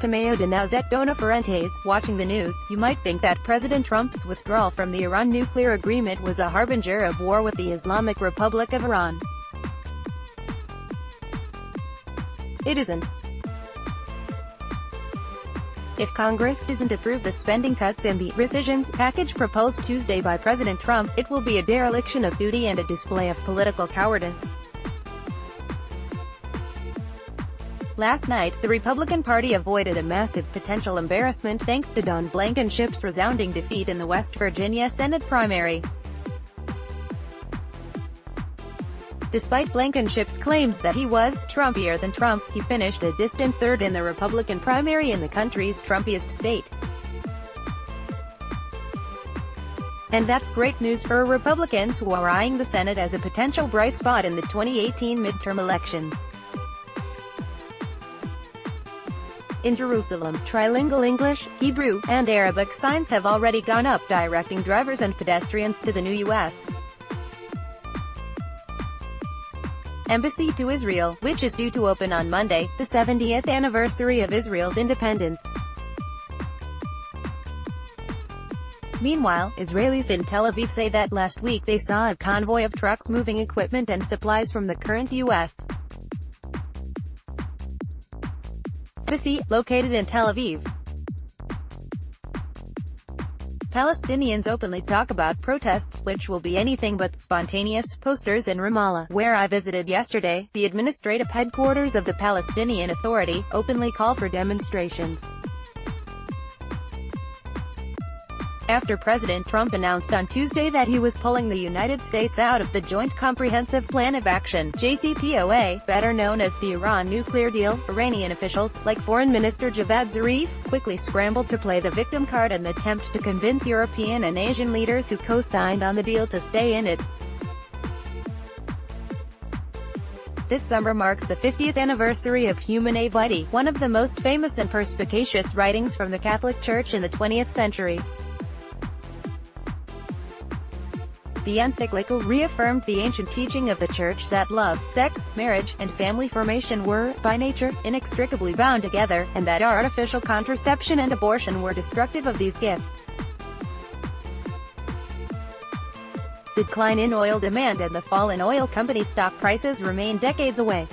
Timeo Danaos at Dona Ferentes. Watching the news, you might think that President Trump's withdrawal from the Iran nuclear agreement was a harbinger of war with the Islamic Republic of Iran. It isn't. If Congress doesn't approve the spending cuts and the rescissions package proposed Tuesday by President Trump, it will be a dereliction of duty and a display of political cowardice. Last night, the Republican Party avoided a massive potential embarrassment thanks to Don Blankenship's resounding defeat in the West Virginia Senate primary. Despite Blankenship's claims that he was Trumpier than Trump, he finished a distant third in the Republican primary in the country's Trumpiest state. And that's great news for Republicans who are eyeing the Senate as a potential bright spot in the 2018 midterm elections. In Jerusalem, trilingual English, Hebrew, and Arabic signs have already gone up directing drivers and pedestrians to the new U.S. Embassy to Israel, which is due to open on Monday, the 70th anniversary of Israel's independence. Meanwhile, Israelis in Tel Aviv say that last week they saw a convoy of trucks moving equipment and supplies from the current U.S. Embassy, located in Tel Aviv. Palestinians openly talk about protests, which will be anything but spontaneous. Posters in Ramallah, where I visited yesterday, the administrative headquarters of the Palestinian Authority, openly call for demonstrations. After President Trump announced on Tuesday that he was pulling the United States out of the Joint Comprehensive Plan of Action, JCPOA, better known as the Iran nuclear deal, Iranian officials, like Foreign Minister Javad Zarif, quickly scrambled to play the victim card and attempt to convince European and Asian leaders who co-signed on the deal to stay in it. This summer marks the 50th anniversary of Humanae Vitae, one of the most famous and perspicacious writings from the Catholic Church in the 20th century. The encyclical reaffirmed the ancient teaching of the Church that love, sex, marriage, and family formation were, by nature, inextricably bound together, and that artificial contraception and abortion were destructive of these gifts. The decline in oil demand and the fall in oil company stock prices remain decades away.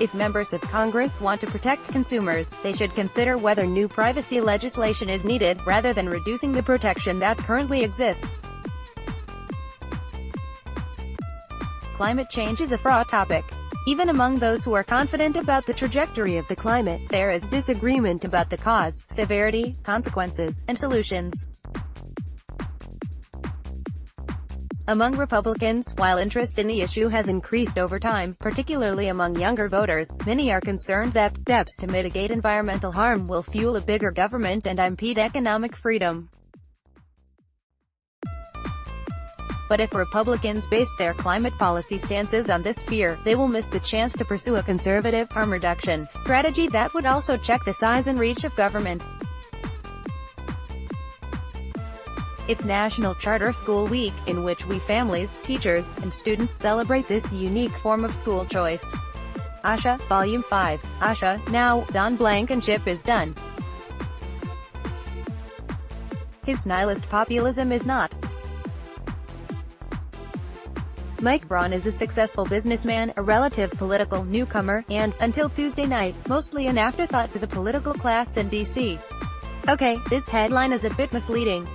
If members of Congress want to protect consumers, they should consider whether new privacy legislation is needed, rather than reducing the protection that currently exists. Climate change is a fraught topic. Even among those who are confident about the trajectory of the climate, there is disagreement about the cause, severity, consequences, and solutions. Among Republicans, while interest in the issue has increased over time, particularly among younger voters, many are concerned that steps to mitigate environmental harm will fuel a bigger government and impede economic freedom. But if Republicans base their climate policy stances on this fear, they will miss the chance to pursue a conservative, harm reduction strategy that would also check the size and reach of government. It's National Charter School Week, in which we families, teachers, and students celebrate this unique form of school choice. Asha, Volume 5. Asha, now, Don Blankenship is done. His nihilist populism is not. Mike Braun is a successful businessman, a relative political newcomer, and, until Tuesday night, mostly an afterthought to the political class in D.C. Okay, this headline is a bit misleading.